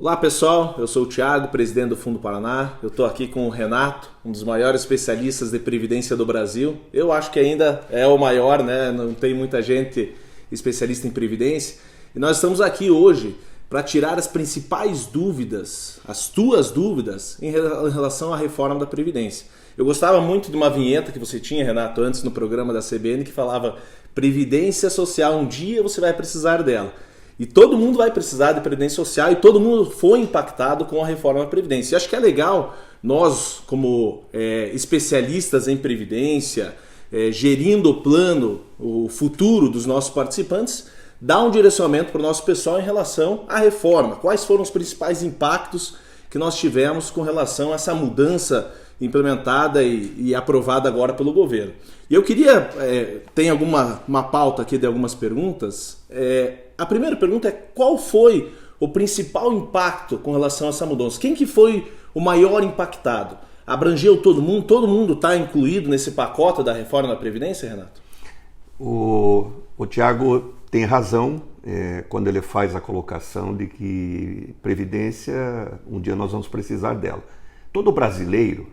Olá pessoal, eu sou o Thiago, presidente do Fundo Paraná. Eu estou aqui com o Renato, um dos maiores especialistas de previdência do Brasil. Eu acho que ainda é o maior, né? Não tem muita gente especialista em previdência. E nós estamos aqui hoje para tirar as principais dúvidas, as tuas dúvidas em relação à reforma da Previdência. Eu gostava muito de uma vinheta que você tinha, Renato, antes no programa da CBN, que falava Previdência Social, um dia você vai precisar dela. E todo mundo vai precisar de Previdência Social e todo mundo foi impactado com a reforma da Previdência. E acho que é legal nós, como especialistas em Previdência, gerindo o plano, o futuro dos nossos participantes, dar um direcionamento para o nosso pessoal em relação à reforma. Quais foram os principais impactos que nós tivemos com relação a essa mudança implementada e aprovada agora pelo governo. E eu queria, tem uma pauta aqui de algumas perguntas. A primeira pergunta é qual foi o principal impacto com relação a essa mudança? Quem que foi o maior impactado? Abrangeu todo mundo? Todo mundo está incluído nesse pacote da reforma da Previdência, Renato? O Thiago tem razão quando ele faz a colocação de que Previdência, um dia nós vamos precisar dela. Todo brasileiro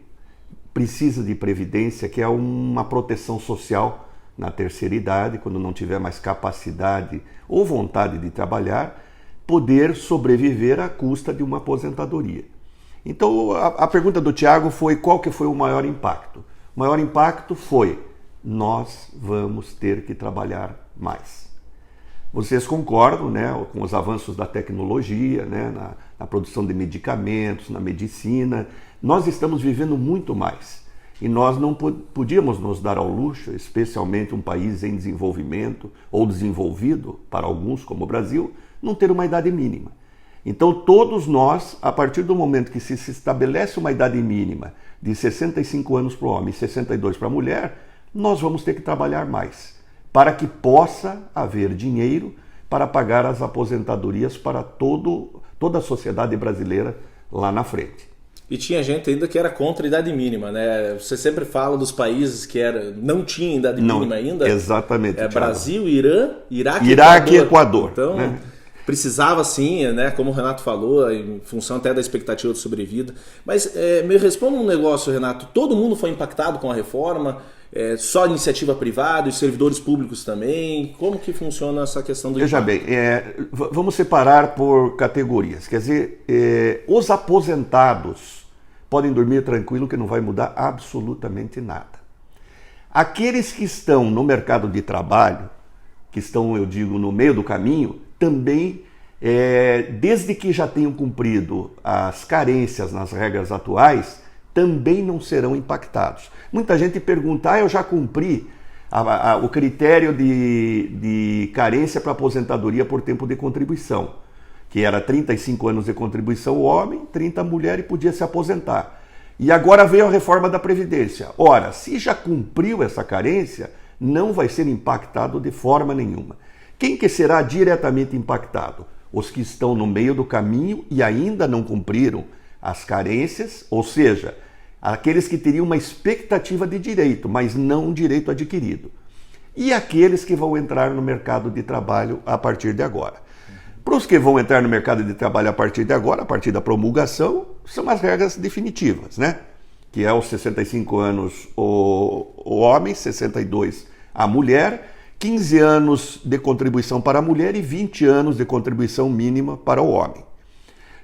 precisa de Previdência, que é uma proteção social na terceira idade, quando não tiver mais capacidade ou vontade de trabalhar, poder sobreviver à custa de uma aposentadoria. Então, a pergunta do Thiago foi qual que foi o maior impacto? O maior impacto foi, nós vamos ter que trabalhar mais. Vocês concordam, né, com os avanços da tecnologia, né, na produção de medicamentos, na medicina. Nós estamos vivendo muito mais e nós não podíamos nos dar ao luxo, especialmente um país em desenvolvimento ou desenvolvido, para alguns como o Brasil, não ter uma idade mínima. Então todos nós, a partir do momento que se estabelece uma idade mínima de 65 anos para o homem e 62 para a mulher, nós vamos ter que trabalhar mais, para que possa haver dinheiro para pagar as aposentadorias para toda a sociedade brasileira lá na frente. E tinha gente ainda que era contra a idade mínima, né? Você sempre fala dos países que não tinham idade mínima ainda. Exatamente. Brasil, Irã, Iraque e Equador. Então, precisava sim, né? Como o Renato falou, em função até da expectativa de sobrevida. Mas me responda um negócio, Renato. Todo mundo foi impactado com a reforma? Só iniciativa privada, os servidores públicos também? Como que funciona essa questão do impacto? Veja bem, vamos separar por categorias. Quer dizer, os aposentados podem dormir tranquilo que não vai mudar absolutamente nada. Aqueles que estão no mercado de trabalho, que estão, eu digo, no meio do caminho, também, desde que já tenham cumprido as carências nas regras atuais, também não serão impactados. Muita gente pergunta, eu já cumpri o critério de carência para aposentadoria por tempo de contribuição, que era 35 anos de contribuição o homem, 30 a mulher e podia se aposentar. E agora veio a reforma da Previdência. Ora, se já cumpriu essa carência, não vai ser impactado de forma nenhuma. Quem que será diretamente impactado? Os que estão no meio do caminho e ainda não cumpriram as carências, ou seja, aqueles que teriam uma expectativa de direito, mas não um direito adquirido. E aqueles que vão entrar no mercado de trabalho a partir de agora. Para os que vão entrar no mercado de trabalho a partir de agora, a partir da promulgação, são as regras definitivas, né? Que é os 65 anos o homem, 62 a mulher, 15 anos de contribuição para a mulher e 20 anos de contribuição mínima para o homem.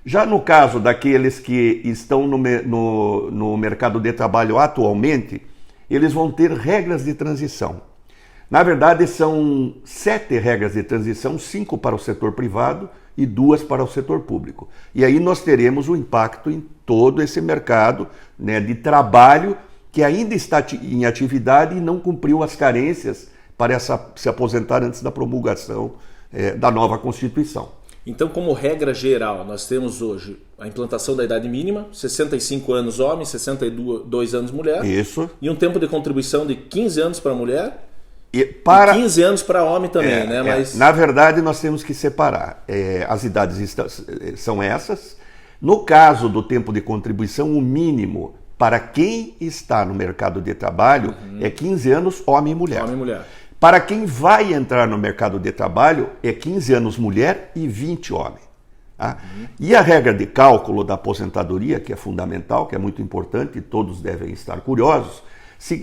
Já no caso daqueles que estão no mercado de trabalho atualmente, eles vão ter regras de transição. Na verdade, são 7 regras de transição, 5 para o setor privado e 2 para o setor público. E aí nós teremos um impacto em todo esse mercado, né, de trabalho que ainda está em atividade e não cumpriu as carências para se aposentar antes da promulgação da nova Constituição. Então, como regra geral, nós temos hoje a implantação da idade mínima, 65 anos homem, 62 anos mulher. Isso. E um tempo de contribuição de 15 anos para mulher e 15 anos para homem também, né? Mas... Na verdade, nós temos que separar. As idades são essas. No caso do tempo de contribuição, o mínimo para quem está no mercado de trabalho é 15 anos homem e mulher. Homem e mulher. Para quem vai entrar no mercado de trabalho, é 15 anos mulher e 20 homem. Tá? E a regra de cálculo da aposentadoria, que é fundamental, que é muito importante, e todos devem estar curiosos,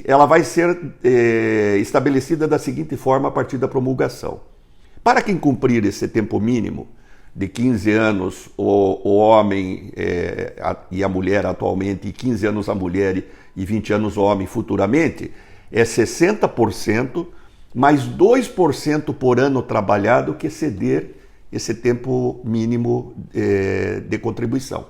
ela vai ser estabelecida da seguinte forma a partir da promulgação. Para quem cumprir esse tempo mínimo, de 15 anos o homem e a mulher atualmente, e 15 anos a mulher e 20 anos o homem futuramente, é 60% mais 2% por ano trabalhado que exceder esse tempo mínimo de contribuição.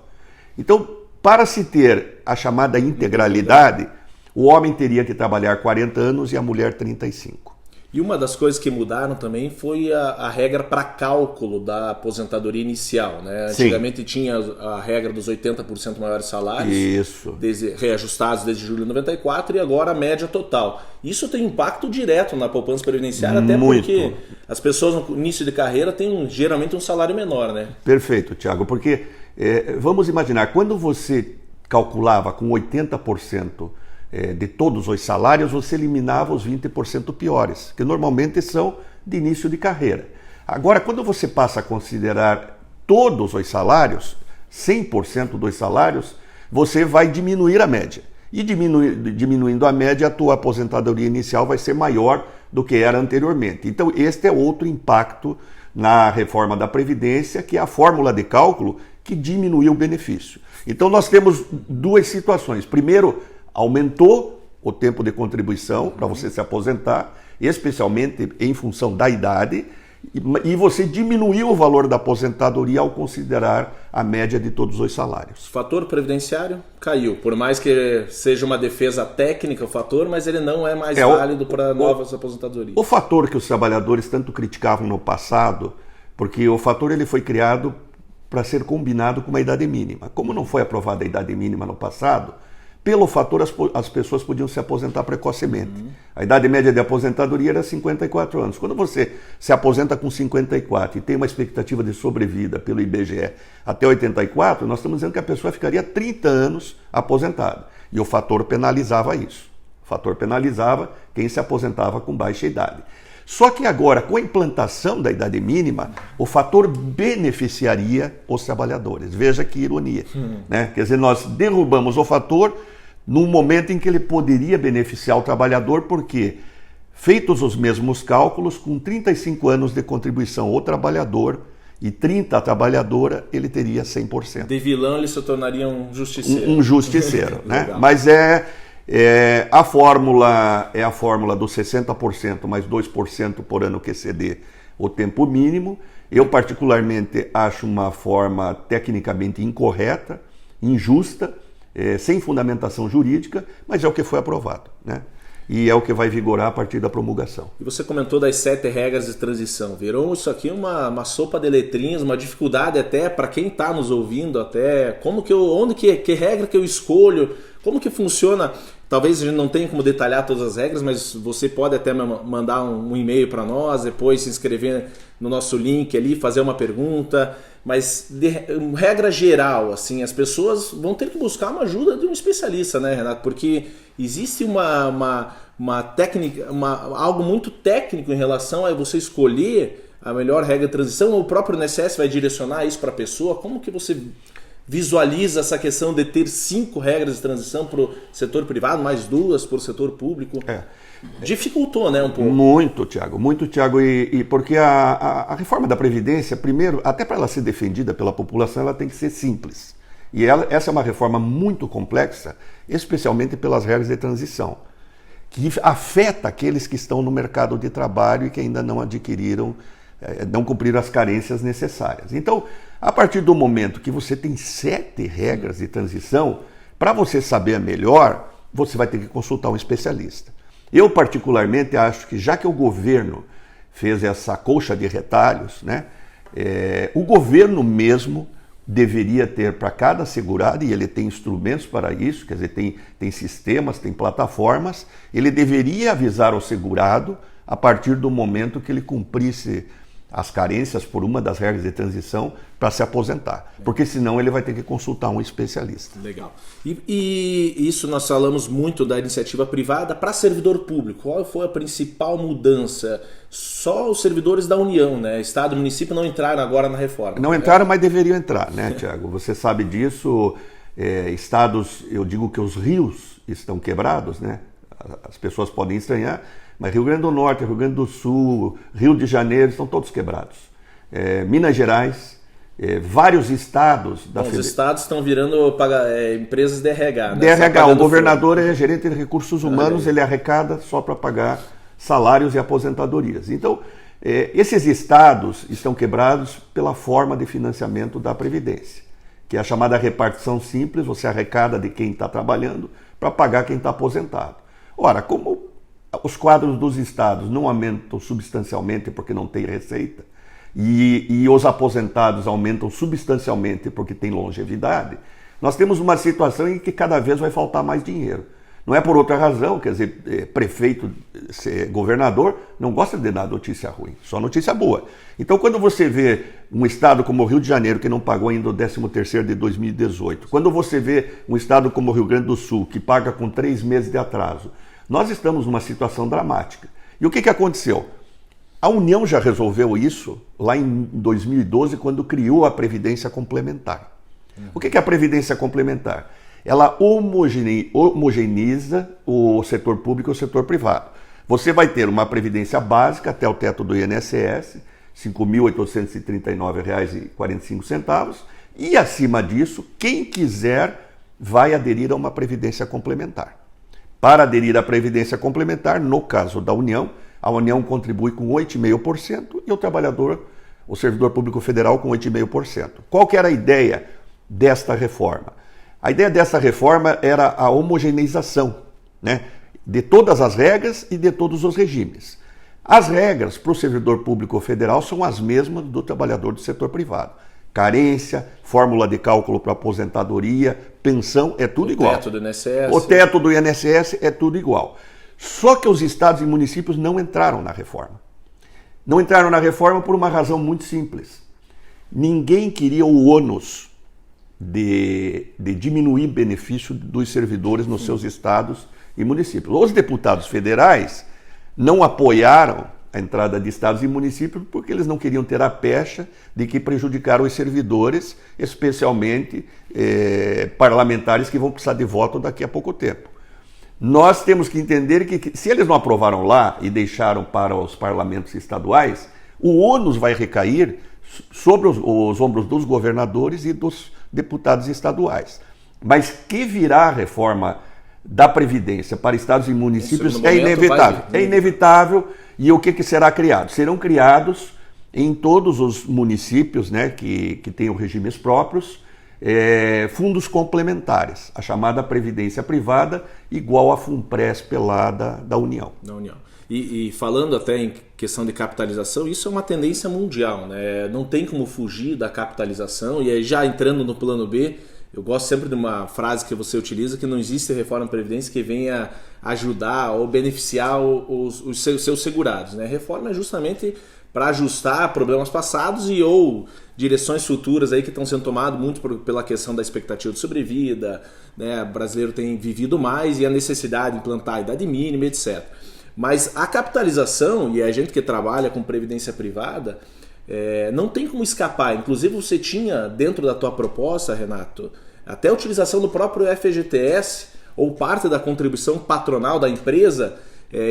Então, para se ter a chamada integralidade, o homem teria que trabalhar 40 anos e a mulher 35. E uma das coisas que mudaram também foi a regra para cálculo da aposentadoria inicial, né? Antigamente tinha a regra dos 80% maiores salários, isso, reajustados desde julho de 94, e agora a média total. Isso tem impacto direto na poupança previdenciária, até porque as pessoas no início de carreira têm geralmente um salário menor, né? Perfeito, Tiago, porque vamos imaginar, quando você calculava com 80% de todos os salários, você eliminava os 20% piores, que normalmente são de início de carreira. Agora, quando você passa a considerar todos os salários, 100% dos salários, você vai diminuir a média. E diminuindo a média, a tua aposentadoria inicial vai ser maior do que era anteriormente. Então, este é outro impacto na reforma da Previdência, que é a fórmula de cálculo que diminuiu o benefício. Então, nós temos duas situações. Primeiro, aumentou o tempo de contribuição para você se aposentar, especialmente em função da idade, e você diminuiu o valor da aposentadoria ao considerar a média de todos os salários. O fator previdenciário caiu, por mais que seja uma defesa técnica o fator, mas ele não é mais válido para novas aposentadorias. O fator que os trabalhadores tanto criticavam no passado, porque o fator ele foi criado para ser combinado com uma idade mínima. Como não foi aprovada a idade mínima no passado, pelo fator, as pessoas podiam se aposentar precocemente. A idade média de aposentadoria era 54 anos. Quando você se aposenta com 54 e tem uma expectativa de sobrevida pelo IBGE até 84, nós estamos dizendo que a pessoa ficaria 30 anos aposentada. E o fator penalizava isso. O fator penalizava quem se aposentava com baixa idade. Só que agora, com a implantação da idade mínima, o fator beneficiaria os trabalhadores. Veja que ironia. Né? Quer dizer, nós derrubamos o fator num momento em que ele poderia beneficiar o trabalhador, porque, feitos os mesmos cálculos, com 35 anos de contribuição o trabalhador e 30 a trabalhadora, ele teria 100%. De vilão ele se tornaria um justiceiro. Um justiceiro. Né? Mas a fórmula é a fórmula dos 60% mais 2% por ano que exceder o tempo mínimo. Eu particularmente acho uma forma tecnicamente incorreta, injusta, sem fundamentação jurídica, mas é o que foi aprovado, né? E é o que vai vigorar a partir da promulgação. E você comentou das 7 regras de transição. Virou isso aqui uma sopa de letrinhas, uma dificuldade até para quem está nos ouvindo, até que regra que eu escolho, como que funciona. Talvez a gente não tenha como detalhar todas as regras, mas você pode até mandar um e-mail para nós, depois se inscrever no nosso link ali, fazer uma pergunta. Mas regra geral, assim, as pessoas vão ter que buscar uma ajuda de um especialista, né, Renato? Porque existe uma técnica, algo muito técnico em relação a você escolher a melhor regra de transição. O próprio INSS vai direcionar isso para a pessoa. Como que você visualiza essa questão de ter 5 regras de transição para o setor privado, mais 2 para o setor público? Dificultou, né, um pouco? Muito, Tiago, e porque a reforma da Previdência, primeiro, até para ela ser defendida pela população, ela tem que ser simples. E essa é uma reforma muito complexa, especialmente pelas regras de transição, que afeta aqueles que estão no mercado de trabalho e que ainda não adquiriram, não cumpriram as carências necessárias. Então, a partir do momento que você tem 7 regras de transição, para você saber a melhor, você vai ter que consultar um especialista. Eu, particularmente, acho que já que o governo fez essa colcha de retalhos, né, o governo mesmo deveria ter para cada segurado, e ele tem instrumentos para isso, quer dizer, tem sistemas, tem plataformas, ele deveria avisar o segurado a partir do momento que ele cumprisse as carências por uma das regras de transição para se aposentar. Porque senão ele vai ter que consultar um especialista. Legal. E isso nós falamos muito da iniciativa privada para servidor público. Qual foi a principal mudança? Só os servidores da União, né? Estado e município não entraram agora na reforma. Não entraram, mas deveriam entrar, né, Tiago? Você sabe disso. Estados, eu digo que os rios estão quebrados, né? As pessoas podem estranhar, mas Rio Grande do Norte, Rio Grande do Sul, Rio de Janeiro estão todos quebrados. Minas Gerais, vários estados da Os estados estão virando empresas de RH. Né? DRH, o governador é gerente de recursos humanos, ele arrecada só para pagar salários e aposentadorias. Então, esses estados estão quebrados pela forma de financiamento da Previdência, que é a chamada repartição simples, você arrecada de quem está trabalhando para pagar quem está aposentado. Ora, como os quadros dos estados não aumentam substancialmente porque não tem receita, e os aposentados aumentam substancialmente porque tem longevidade, nós temos uma situação em que cada vez vai faltar mais dinheiro. Não é por outra razão, quer dizer, prefeito, governador, não gosta de dar notícia ruim, só notícia boa. Então, quando você vê um estado como o Rio de Janeiro, que não pagou ainda o 13º de 2018, quando você vê um estado como o Rio Grande do Sul, que paga com 3 meses de atraso, nós estamos numa situação dramática. E o que aconteceu? A União já resolveu isso lá em 2012, quando criou a Previdência Complementar. O que é a Previdência Complementar? Ela homogeneiza o setor público e o setor privado. Você vai ter uma previdência básica até o teto do INSS, R$ 5.839,45, e acima disso, quem quiser vai aderir a uma previdência complementar. Para aderir à previdência complementar, no caso da União, a União contribui com 8,5% e o trabalhador, o servidor público federal, com 8,5%. Qual que era a ideia desta reforma? A ideia dessa reforma era a homogeneização, né, de todas as regras e de todos os regimes. As regras para o servidor público federal são as mesmas do trabalhador do setor privado. Carência, fórmula de cálculo para aposentadoria, pensão, é tudo igual. O teto do INSS. O teto do INSS é tudo igual. Só que os estados e municípios não entraram na reforma. Não entraram na reforma por uma razão muito simples. Ninguém queria o ônus de diminuir benefício dos servidores nos seus estados e municípios. Os deputados federais não apoiaram a entrada de estados e municípios porque eles não queriam ter a pecha de que prejudicaram os servidores, especialmente parlamentares que vão precisar de voto daqui a pouco tempo. Nós temos que entender que se eles não aprovaram lá e deixaram para os parlamentos estaduais, o ônus vai recair sobre os ombros dos governadores e dos deputados estaduais. Mas que virá a reforma da Previdência para estados e municípios é inevitável. É inevitável. E o que será criado? Serão criados em todos os municípios, né, que tenham regimes próprios, fundos complementares, a chamada Previdência Privada, igual a Funpresp lá da União. Da União. E falando até em questão de capitalização, isso é uma tendência mundial, né? Não tem como fugir da capitalização. E aí, já entrando no plano B, eu gosto sempre de uma frase que você utiliza, que não existe reforma da Previdência que venha ajudar ou beneficiar os seus segurados, né? Reforma é justamente para ajustar problemas passados e ou direções futuras aí que estão sendo tomadas muito pela questão da expectativa de sobrevida, né? O brasileiro tem vivido mais e a necessidade de implantar a idade mínima, etc. Mas a capitalização, e a gente que trabalha com previdência privada, não tem como escapar. Inclusive você tinha dentro da tua proposta, Renato, até a utilização do próprio FGTS ou parte da contribuição patronal da empresa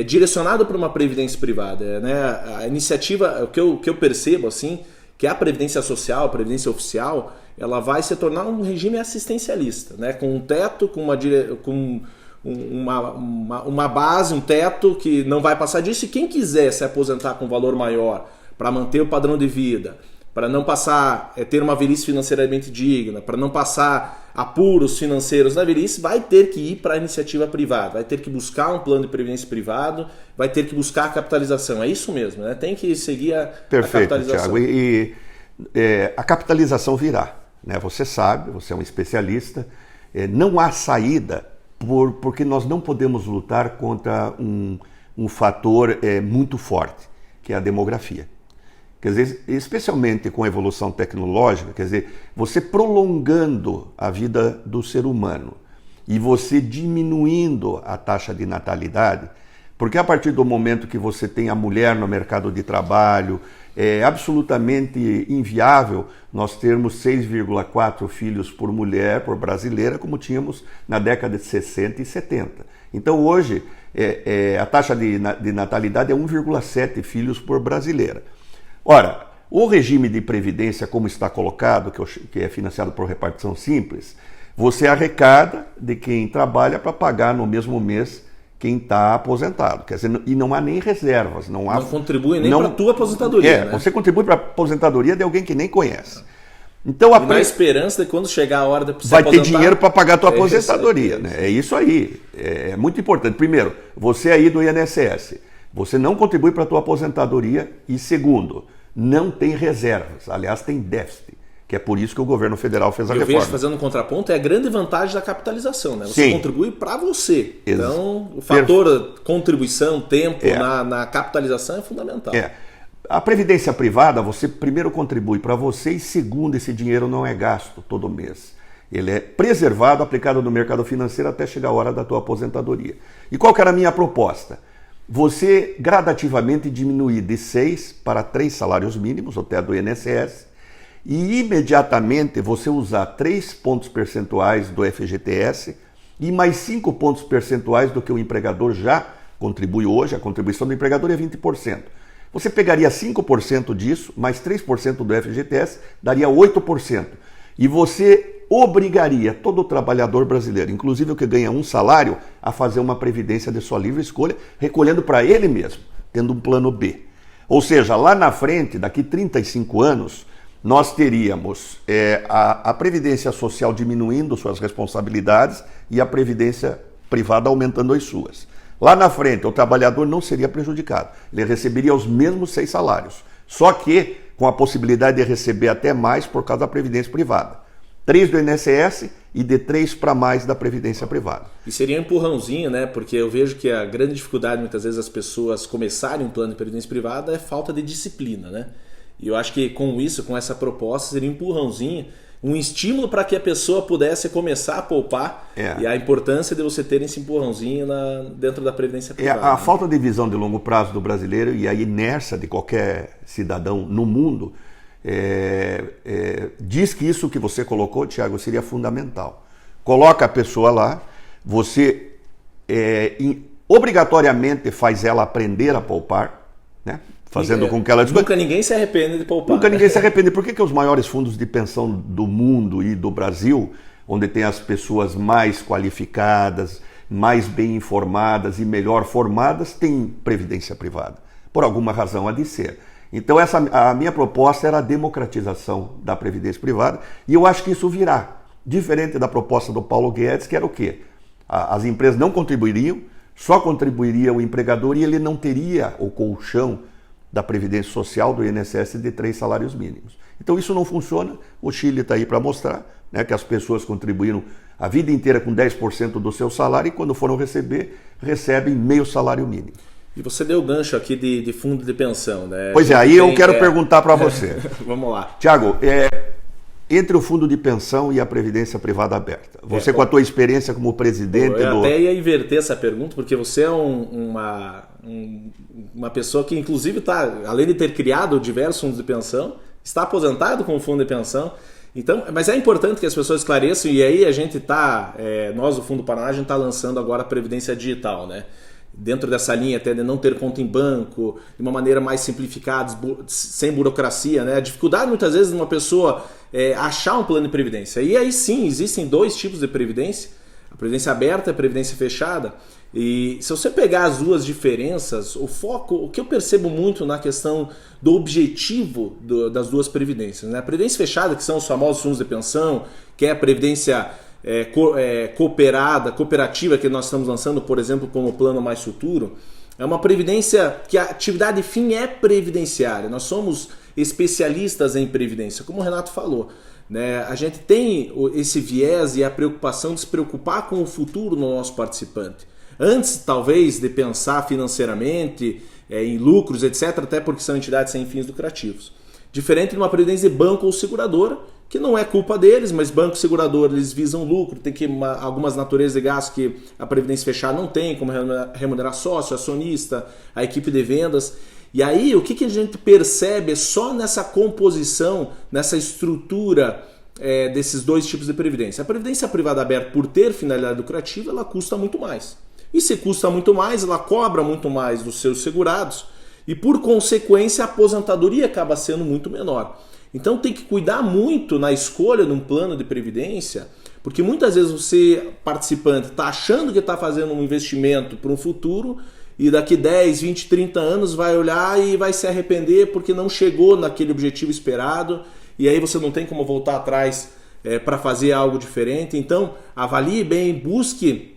direcionado para uma previdência privada, né? A iniciativa, o que eu percebo assim, que a previdência social, a previdência oficial, ela vai se tornar um regime assistencialista, né? Com um teto, com uma base, um teto que não vai passar disso, e quem quiser se aposentar com valor maior para manter o padrão de vida, para não passar, ter uma velhice financeiramente digna, para não passar apuros financeiros na velhice, vai ter que ir para a iniciativa privada, vai ter que buscar um plano de previdência privado, vai ter que buscar a capitalização. É isso mesmo, né? Tem que seguir a capitalização. Thiago. E a capitalização virá, né? Você sabe, você é um especialista, não há saída porque nós não podemos lutar contra um fator muito forte, que é a demografia. Quer dizer, especialmente com a evolução tecnológica, quer dizer, você prolongando a vida do ser humano e você diminuindo a taxa de natalidade, porque a partir do momento que você tem a mulher no mercado de trabalho, é absolutamente inviável nós termos 6,4 filhos por mulher, por brasileira, como tínhamos na década de 60 e 70. Então hoje a taxa de natalidade é 1,7 filhos por brasileira. Ora, o regime de previdência, como está colocado, que é financiado por repartição simples, você arrecada de quem trabalha para pagar no mesmo mês quem está aposentado. Quer dizer, e não há nem reservas. Não contribui nem para a tua aposentadoria. Né? Você contribui para a aposentadoria de alguém que nem conhece. Então, na esperança de quando chegar a hora de vai ter dinheiro para pagar a tua aposentadoria. Né? É isso aí. É muito importante. Primeiro, você aí do INSS, você não contribui para a tua aposentadoria. E segundo, não tem reservas. Aliás, tem déficit. Que é por isso que o governo federal fez a reforma. Eu vejo, fazendo um contraponto, é a grande vantagem da capitalização. Né? Você contribui para você. Então, o fator contribuição, tempo na capitalização é fundamental. A previdência privada, você primeiro contribui para você e segundo, esse dinheiro não é gasto todo mês. Ele é preservado, aplicado no mercado financeiro até chegar a hora da tua aposentadoria. E qual que era a minha proposta? Você gradativamente diminuir de 6 para 3 salários mínimos, até do INSS, e imediatamente você usar 3 pontos percentuais do FGTS e mais 5 pontos percentuais do que o empregador já contribui hoje. A contribuição do empregador é 20%. Você pegaria 5% disso, mais 3% do FGTS, daria 8%. E você obrigaria todo trabalhador brasileiro, inclusive o que ganha um salário, a fazer uma previdência de sua livre escolha, recolhendo para ele mesmo, tendo um plano B. Ou seja, lá na frente, daqui 35 anos, nós teríamos a Previdência Social diminuindo suas responsabilidades e a Previdência Privada aumentando as suas. Lá na frente, o trabalhador não seria prejudicado. Ele receberia os mesmos 6 salários, só que com a possibilidade de receber até mais por causa da Previdência Privada. 3 do INSS e de 3 para mais da Previdência Privada. E seria um empurrãozinho, né? Porque eu vejo que a grande dificuldade, muitas vezes, das pessoas começarem um plano de Previdência Privada é falta de disciplina, né? E eu acho que com isso, com essa proposta, seria um empurrãozinho, um estímulo para que a pessoa pudesse começar a poupar e a importância de você ter esse empurrãozinho dentro da Previdência Privada. A falta de visão de longo prazo do brasileiro e a inércia de qualquer cidadão no mundo diz que isso que você colocou, Thiago, seria fundamental. Coloca a pessoa lá, você obrigatoriamente faz ela aprender a poupar, né? Fazendo com que ela... Nunca ninguém se arrepende de poupar. Nunca ninguém se arrepende. Por que os maiores fundos de pensão do mundo e do Brasil, onde tem as pessoas mais qualificadas, mais bem informadas e melhor formadas, têm previdência privada? Por alguma razão há de ser. Então a minha proposta era a democratização da previdência privada e eu acho que isso virá. Diferente da proposta do Paulo Guedes, que era o quê? As empresas não contribuiriam, só contribuiria o empregador e ele não teria o colchão da Previdência Social do INSS de 3 salários mínimos. Então isso não funciona, o Chile está aí para mostrar, né, que as pessoas contribuíram a vida inteira com 10% do seu salário e quando foram receber, recebem meio salário mínimo. E você deu o gancho aqui de fundo de pensão, né? Pois aí eu quero perguntar para você. Vamos lá. Tiago, entre o fundo de pensão e a previdência privada aberta, você com a tua experiência como presidente eu até ia inverter essa pergunta, porque você é uma pessoa que inclusive está, além de ter criado diversos fundos de pensão, está aposentado com o fundo de pensão. Então, mas é importante que as pessoas esclareçam, e aí a gente está, nós do Fundo Paraná, a gente está lançando agora a Previdência Digital, né? Dentro dessa linha até de não ter conta em banco, de uma maneira mais simplificada, sem burocracia, né? A dificuldade muitas vezes de uma pessoa achar um plano de previdência. E aí sim, existem 2 tipos de previdência, a previdência aberta e a previdência fechada. E se você pegar as duas diferenças, o foco, o que eu percebo muito na questão do objetivo das duas previdências, né? A previdência fechada, que são os famosos fundos de pensão, que é a previdência cooperativa que nós estamos lançando, por exemplo, como Plano Mais Futuro, é uma previdência que a atividade fim é previdenciária. Nós somos especialistas em previdência, como o Renato falou, né? A gente tem esse viés e a preocupação de se preocupar com o futuro do nosso participante. antes talvez de pensar financeiramente, em lucros, etc., até porque são entidades sem fins lucrativos. Diferente de uma previdência de banco ou seguradora, que não é culpa deles, mas banco e seguradora eles visam lucro, tem algumas naturezas de gastos que a previdência fechada não tem, como remunerar sócio, acionista, a equipe de vendas. E aí o que a gente percebe é só nessa composição, nessa estrutura desses dois tipos de previdência. A previdência privada aberta, por ter finalidade lucrativa, ela custa muito mais. E se custa muito mais, ela cobra muito mais dos seus segurados e, por consequência, a aposentadoria acaba sendo muito menor. Então tem que cuidar muito na escolha de um plano de previdência, porque muitas vezes você, participante, está achando que está fazendo um investimento para um futuro e daqui 10, 20, 30 anos vai olhar e vai se arrepender porque não chegou naquele objetivo esperado e aí você não tem como voltar atrás para fazer algo diferente. Então avalie bem, busque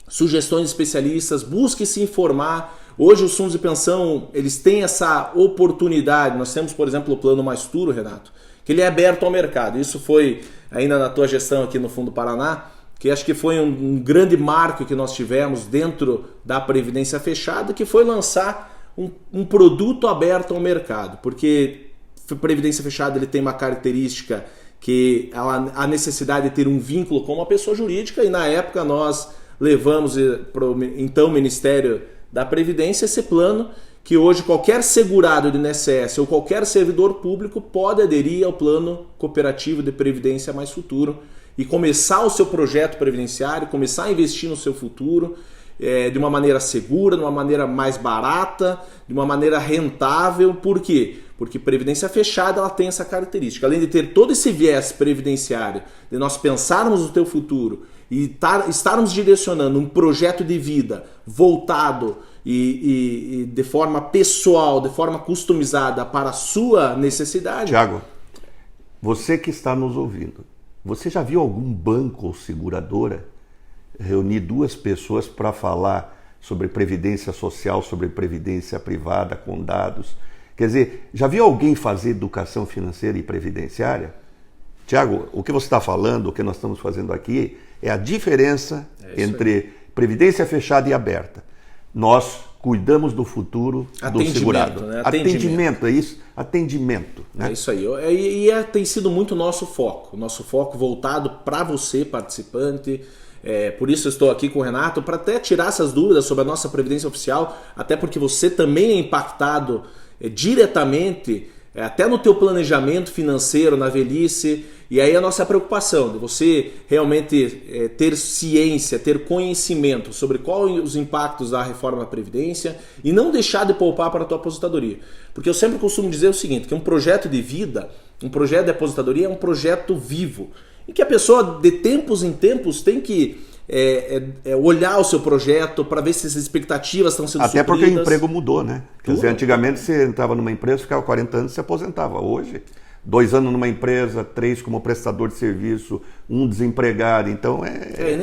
sugestões de especialistas, busque se informar. Hoje os fundos de pensão, eles têm essa oportunidade. Nós temos, por exemplo, o Plano Mais Turo, Renato, que ele é aberto ao mercado. Isso foi ainda na tua gestão aqui no Fundo Paraná, que acho que foi um grande marco que nós tivemos dentro da Previdência Fechada, que foi lançar um produto aberto ao mercado. Porque a Previdência Fechada ele tem uma característica que a necessidade de ter um vínculo com uma pessoa jurídica, e na época nós levamos para o então Ministério da Previdência esse plano que hoje qualquer segurado do INSS ou qualquer servidor público pode aderir ao plano cooperativo de Previdência Mais Futuro e começar o seu projeto previdenciário, começar a investir no seu futuro de uma maneira segura, de uma maneira mais barata, de uma maneira rentável. Por quê? Porque Previdência Fechada ela tem essa característica. Além de ter todo esse viés previdenciário, de nós pensarmos no teu futuro e estarmos direcionando um projeto de vida voltado e de forma pessoal, de forma customizada para a sua necessidade. Tiago, você que está nos ouvindo, você já viu algum banco ou seguradora reunir duas pessoas para falar sobre previdência social, sobre previdência privada com dados? Quer dizer, já viu alguém fazer educação financeira e previdenciária? Tiago, o que você está falando, o que nós estamos fazendo aqui, é a diferença entre previdência fechada e aberta. Nós cuidamos do futuro do segurado. Né? Atendimento, é isso? Atendimento. Né? É isso aí. E tem sido muito nosso foco voltado para você, participante. Por isso eu estou aqui com o Renato, para até tirar essas dúvidas sobre a nossa Previdência Oficial, até porque você também é impactado diretamente até no teu planejamento financeiro na velhice, e aí a nossa preocupação de você realmente ter ciência, ter conhecimento sobre quais os impactos da reforma da Previdência e não deixar de poupar para a tua aposentadoria. Porque eu sempre costumo dizer o seguinte, que um projeto de vida, um projeto de aposentadoria é um projeto vivo, em que a pessoa de tempos em tempos tem que olhar o seu projeto para ver se as expectativas estão sendo supridas. Até porque o emprego mudou, né? Quer dizer, antigamente você entrava numa empresa, ficava 40 anos e se aposentava. Hoje, 2 anos numa empresa, 3 como prestador de serviço, 1 desempregado, então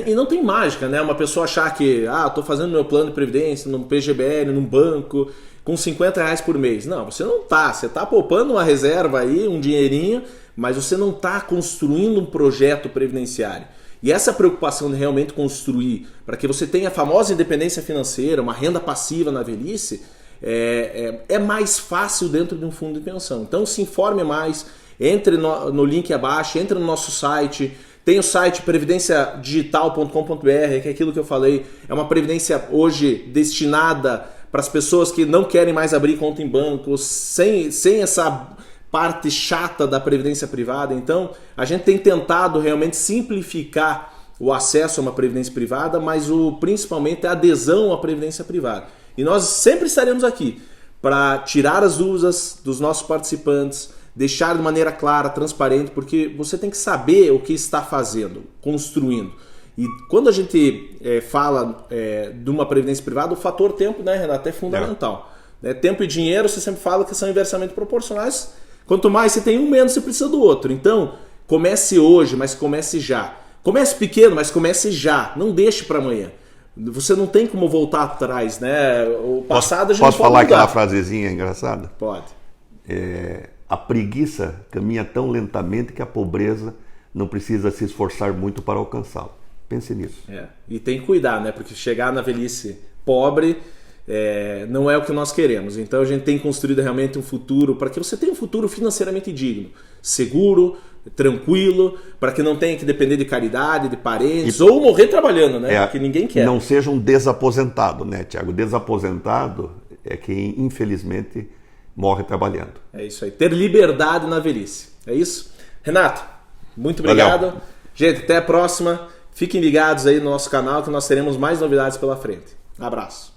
E não tem mágica, né? Uma pessoa achar que, estou fazendo meu plano de previdência num PGBL, num banco, com R$50 por mês. Não, você não está. Você está poupando uma reserva aí, um dinheirinho, mas você não está construindo um projeto previdenciário. E essa preocupação de realmente construir, para que você tenha a famosa independência financeira, uma renda passiva na velhice, é mais fácil dentro de um fundo de pensão. Então se informe mais, entre no link abaixo, entre no nosso site. Tem o site previdenciadigital.com.br, que é aquilo que eu falei, é uma previdência hoje destinada para as pessoas que não querem mais abrir conta em banco, sem essa parte chata da previdência privada. Então a gente tem tentado realmente simplificar o acesso a uma previdência privada, mas principalmente a adesão à previdência privada. E nós sempre estaremos aqui para tirar as dúvidas dos nossos participantes, deixar de maneira clara, transparente, porque você tem que saber o que está fazendo, construindo. E quando a gente fala de uma previdência privada, o fator tempo, né, Renato, é fundamental. Tempo e dinheiro, você sempre fala que são inversamente proporcionais. Quanto mais você tem um, menos você precisa do outro. Então, comece hoje, mas comece já. Comece pequeno, mas comece já. Não deixe para amanhã. Você não tem como voltar atrás, né? O passado a gente Posso não pode falar mudar. Aquela frasezinha engraçada? Pode. A preguiça caminha tão lentamente que a pobreza não precisa se esforçar muito para alcançá-la. Pense nisso. E tem que cuidar, né? Porque chegar na velhice pobre não é o que nós queremos. Então a gente tem construído realmente um futuro para que você tenha um futuro financeiramente digno, seguro, tranquilo, para que não tenha que depender de caridade, de parentes, ou morrer trabalhando, né? Porque ninguém quer. Não seja um desaposentado, né, Tiago? Desaposentado é quem, infelizmente, morre trabalhando. É isso aí. Ter liberdade na velhice. É isso? Renato, muito obrigado. Valeu. Gente, até a próxima. Fiquem ligados aí no nosso canal que nós teremos mais novidades pela frente. Abraço.